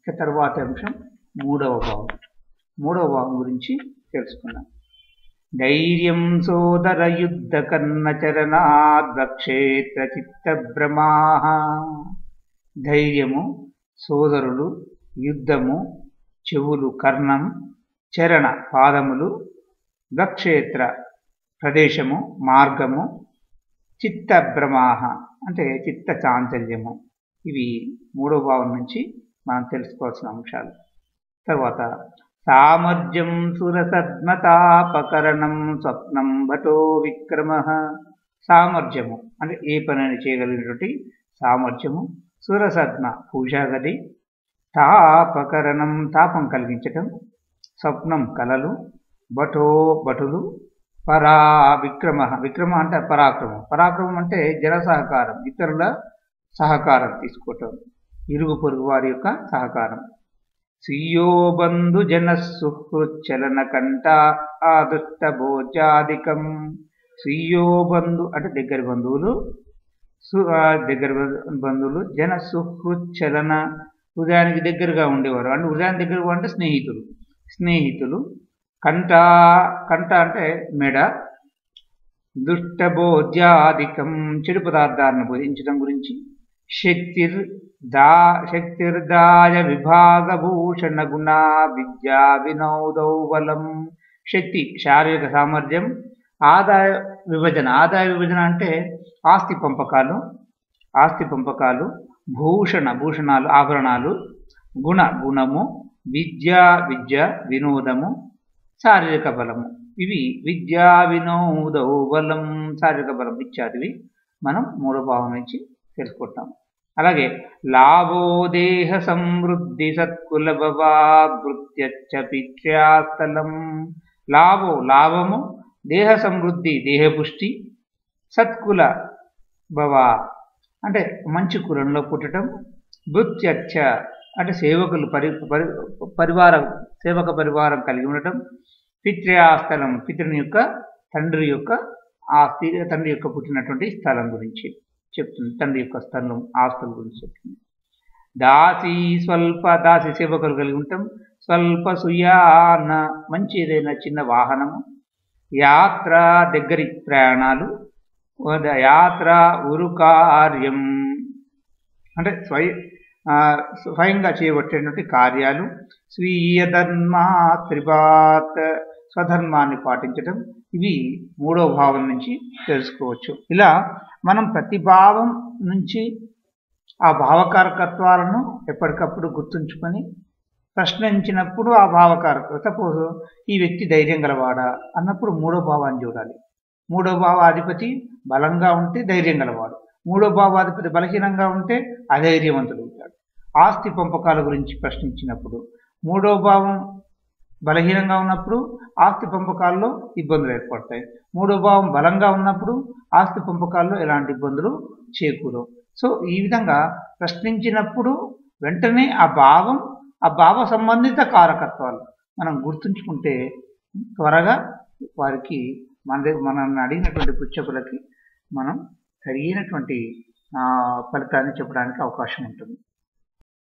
తర్వాత అంశం మూడవ భావం. మూడవ భావం గురించి తెలుసుకుందాం. ధైర్యం సోదర యుద్ధ కర్ణచరణాద్వక్షేత్ర చిత్తభ్రమాః. ధైర్యము సోదరులు, యుద్ధము చెవులు కర్ణం, చరణ పాదములు, వక్షేత్ర ప్రదేశము మార్గము, చిత్తభ్రమాః అంటే చిత్త చాంచల్యము. ఇవి మూడవ భావం నుంచి మనం తెలుసుకోవాల్సిన అంశాలు. తర్వాత సామర్థ్యం సురసద్మతాపకరణం స్వప్నం భటో విక్రమః. సామర్థ్యము అంటే ఏ పనిని చేయగలిగినటువంటి సామర్థ్యము, సురసద్మ పూజాగది, తాపకరణం తాపం కలిగించటం, స్వప్నం కలలు, భటో భటులు, పరా విక్రమ విక్రమ అంటే పరాక్రమం. పరాక్రమం అంటే జన సహకారం, ఇతరుల సహకారం తీసుకోవటం, ఇరుగు పొరుగు వారి యొక్క సహకారం. స్వీయో బంధు జన సుహృచ్చలన కంట ఆదుష్ట భోజాదికం. స్వీయో బంధు అంటే దగ్గరి బంధువులు, జన సుహృచ్చలన హృదయానికి దగ్గరగా ఉండేవారు. అంటే హృదయానికి దగ్గరగా అంటే స్నేహితులు. కంట అంటే మెడ, దుష్టబోధ్యాధికం చెడు పదార్థాలను బోధించడం గురించి, శక్తిర్దాయ విభాగభూషణ గుణ విద్యా వినోదౌ బలం. శక్తి శారీరక సామర్థ్యం, ఆదాయ విభజన అంటే ఆస్తి పంపకాలు, భూషణాలు ఆభరణాలు, గుణము, విద్య వినోదము, శారీరక బలము. ఇవి విద్యా వినోదౌ బలం శారీరక బలం ఇత్యాదివి మనం మూడో భావం నుంచి తెలుసుకుంటాం. అలాగే లాభో దేహ సమృద్ధి సత్కుల భవాభృత్యచ్చ పిత్ర్యాస్థలం. లాభము దేహ సమృద్ధి దేహపుష్టి, సత్కుల భవ అంటే మంచి కులంలో పుట్టడం, భృత్యచ్చ అంటే సేవకులు సేవక పరివారం కలిగి ఉండటం, పిత్ర్యాస్థలం పితృని యొక్క తండ్రి యొక్క పుట్టినటువంటి స్థలం గురించి చెప్తుంది. తండ్రి యొక్క స్థలం ఆస్తుల గురించి చెప్తుంది. దాసి సేవకులు కలిగి ఉంటాం, స్వల్ప సుయాన మంచి ఏదైనా చిన్న వాహనము, యాత్ర దగ్గరి ప్రయాణాలు, యాత్ర ఉరుకార్యం అంటే స్వయంగా చేయబట్టేటువంటి కార్యాలు, స్వీయ ధర్మాత్రిపాత్ స్వధర్మాన్ని పాటించటం. ఇవి మూడో భావం నుంచి తెలుసుకోవచ్చు. ఇలా మనం ప్రతి భావం నుంచి ఆ భావకారకత్వాలను ఎప్పటికప్పుడు గుర్తుంచుకొని ప్రశ్నించినప్పుడు ఆ భావకారక సపోజ్ ఈ వ్యక్తి ధైర్యం గలవాడా అన్నప్పుడు మూడో భావాన్ని చూడాలి. మూడో భావాధిపతి బలంగా ఉంటే ధైర్యం గలవాడు, మూడో భావాధిపతి బలహీనంగా ఉంటే అధైర్యవంతుడు అవుతాడు. ఆస్తి పంపకాల గురించి ప్రశ్నించినప్పుడు మూడో భావం బలహీనంగా ఉన్నప్పుడు ఆస్తి పంపకాల్లో ఇబ్బందులు ఏర్పడతాయి. మూడో భావం బలంగా ఉన్నప్పుడు ఆస్తి పంపకాల్లో ఎలాంటి ఇబ్బందులు చేకూరవు. సో ఈ విధంగా ప్రశ్నించినప్పుడు వెంటనే ఆ భావ సంబంధిత కారకత్వాలు మనం గుర్తుంచుకుంటే త్వరగా వారికి మనల్ని అడిగినటువంటి పృచ్ఛకులకి మనం సరైనటువంటి ఫలితాన్ని చెప్పడానికి అవకాశం ఉంటుంది.